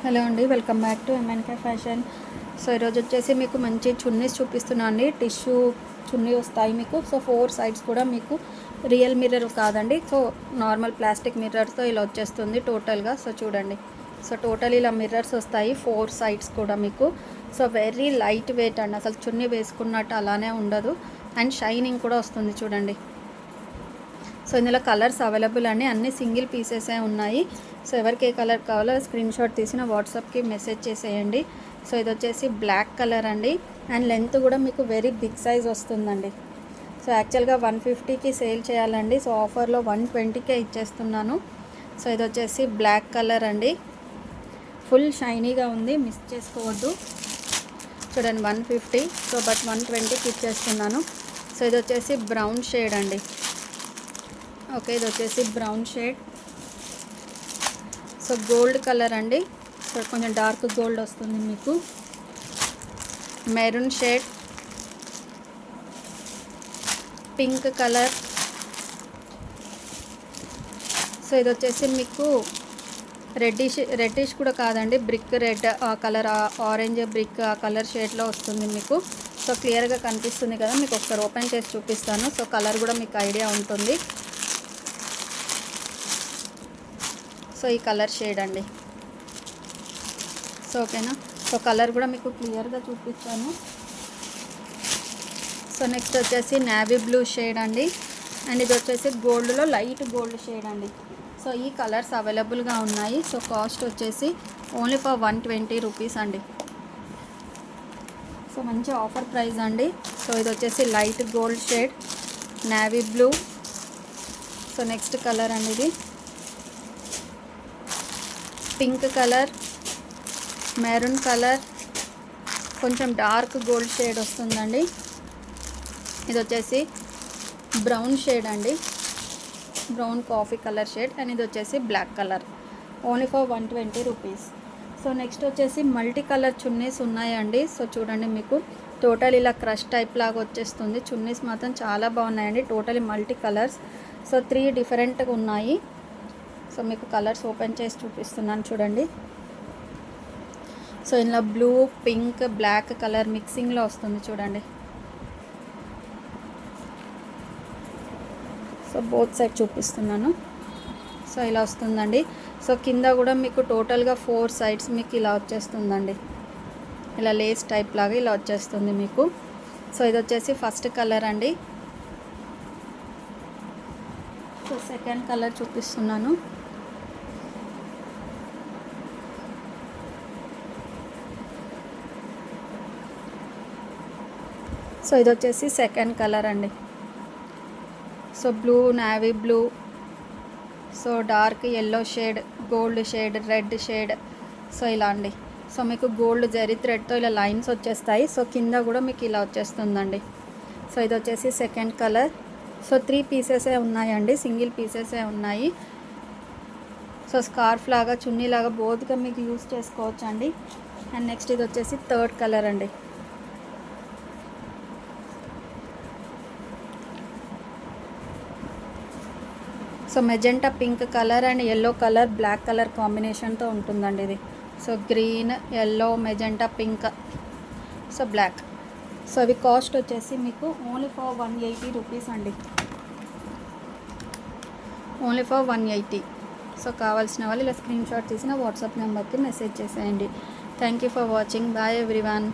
Hello అండి, welcome back to MNK fashion. So ఈరోజు వచ్చేసి మీకు మంచి చున్నీస్ చూపిస్తున్నాను అండి. టిష్యూ చున్నీ వస్తాయి మీకు. సో 4 సైడ్స్ కూడా మీకు రియల్ మిర్రర్ కాదండి, సో నార్మల్ ప్లాస్టిక్ మిర్రర్స్తో ఇలా వచ్చేస్తుంది టోటల్గా. సో చూడండి, సో టోటల్ ఇలా మిర్రర్స్ వస్తాయి 4 సైడ్స్ కూడా మీకు. సో వెరీ లైట్ వెయిట్ అండి, అసలు చున్నీ వేసుకున్నట్టు అలానే ఉండదు. అండ్ షైనింగ్ కూడా వస్తుంది చూడండి. సో ఇందులో కలర్స్ అవైలబుల్ అండి, అన్ని సింగిల్ పీసెసే ఉన్నాయి. సో ఎవరికి ఏ కలర్ కావాలో స్క్రీన్ షాట్ తీసిన వాట్సాప్కి మెసేజ్ చేసేయండి. సో ఇది వచ్చేసి బ్లాక్ కలర్ అండి, అండ్ లెంత్ కూడా మీకు వెరీ బిగ్ సైజ్ వస్తుందండి. సో యాక్చువల్గా 150కి సేల్ చేయాలండి, సో ఆఫర్లో 120కే ఇచ్చేస్తున్నాను. సో ఇది వచ్చేసి బ్లాక్ కలర్ అండి, ఫుల్ షైనీగా ఉంది, మిస్ చేసుకోవద్దు. చూడండి 150, సో బట్ 120కి ఇచ్చేస్తున్నాను. సో ఇది వచ్చేసి బ్రౌన్ షేడ్ అండి. ఓకే, ఇది వచ్చేసి brown shade. So gold colour అండి, సో కొంచెం డార్క్ గోల్డ్ వస్తుంది మీకు. Maroon shade, pink colour. So ఇది వచ్చేసి మీకు రెడ్డిష్ కూడా కాదండి, బ్రిక్ రెడ్ ఆ కలర్, ఆరెంజ్ బ్రిక్ ఆ కలర్ షేడ్లో వస్తుంది మీకు. సో క్లియర్గా కనిపిస్తుంది కదా, మీకు ఒకసారి ఓపెన్ చేసి చూపిస్తాను. సో కలర్ కూడా మీకు ఐడియా ఉంటుంది. సో ఈ కలర్ షేడ్ అండి. సో ఓకేనా, సో కలర్ కూడా మీకు క్లియర్గా చూపించాను. సో నెక్స్ట్ వచ్చేసి నేవీ బ్లూ షేడ్ అండి, అండ్ ఇది వచ్చేసి గోల్డ్లో లైట్ గోల్డ్ షేడ్ అండి. సో ఈ కలర్స్ అవైలబుల్గా ఉన్నాయి. సో కాస్ట్ వచ్చేసి ఓన్లీ ఫర్ 120 రూపీస్ అండి. సో మంచి ఆఫర్ ప్రైస్ అండి. సో ఇది వచ్చేసి light gold shade, navy blue. So next colour అండి, ఇది పింక్ కలర్, మెరూన్ కలర్, కొంచెం డార్క్ గోల్డ్ షేడ్ వస్తుందండి. ఇది వచ్చేసి బ్రౌన్ షేడ్ అండి, brown coffee colour shade, and ఇది వచ్చేసి black colour. Only for 120 rupees. So next వచ్చేసి మల్టీ కలర్ చున్నీస్ ఉన్నాయండి. సో చూడండి, మీకు టోటల్ ఇలా క్రష్ టైప్ లాగా వచ్చేస్తుంది. చున్నీస్ మాత్రం చాలా బాగున్నాయండి, టోటలీ మల్టీ కలర్స్. సో 3 డిఫరెంట్గా ఉన్నాయి. సో మీకు కలర్స్ ఓపెన్ చేసి చూపిస్తున్నాను చూడండి. సో ఇందులో బ్లూ, పింక్, బ్లాక్ కలర్ మిక్సింగ్లో వస్తుంది చూడండి. సో బోత్ సైడ్ చూపిస్తున్నాను. సో ఇలా వస్తుందండి. సో కింద కూడా మీకు టోటల్గా 4 సైడ్స్ మీకు ఇలా వచ్చేస్తుందండి, ఇలా లేస్ టైప్ లాగా ఇలా వచ్చేస్తుంది మీకు. సో ఇది వచ్చేసి ఫస్ట్ కలర్ అండి. సో సెకండ్ కలర్ చూపిస్తున్నాను. సో ఇది వచ్చేసి సెకండ్ కలర్ అండి. So blue, navy blue, so dark yellow shade, gold shade, red shade. So ఇలా అండి. సో మీకు గోల్డ్ జరీ థ్రెడ్తో ఇలా లైన్స్ వచ్చేస్తాయి. సో కింద కూడా మీకు ఇలా వచ్చేస్తుందండి. సో ఇది వచ్చేసి సెకండ్ కలర్. సో 3 పీసెసే ఉన్నాయండి, సింగిల్ పీసెసే ఉన్నాయి. సో స్కార్ఫ్ లాగా, చున్నీ లాగా బోత్గా మీకు యూస్ చేసుకోవచ్చు అండి. అండ్ నెక్స్ట్ ఇది వచ్చేసి థర్డ్ కలర్ అండి. So magenta pink colour and yellow colour, black colour కాంబినేషన్తో ఉంటుందండి ఇది. So green, yellow, magenta pink, so black. So అవి కాస్ట్ వచ్చేసి మీకు ఓన్లీ ఫర్ 180 రూపీస్ అండి, ఓన్లీ ఫర్ 180. సో కావాల్సిన వాళ్ళు ఇలా స్క్రీన్ షాట్ తీసిన వాట్సాప్ నెంబర్కి మెసేజ్ చేసేయండి. Thank you for watching. Bye everyone.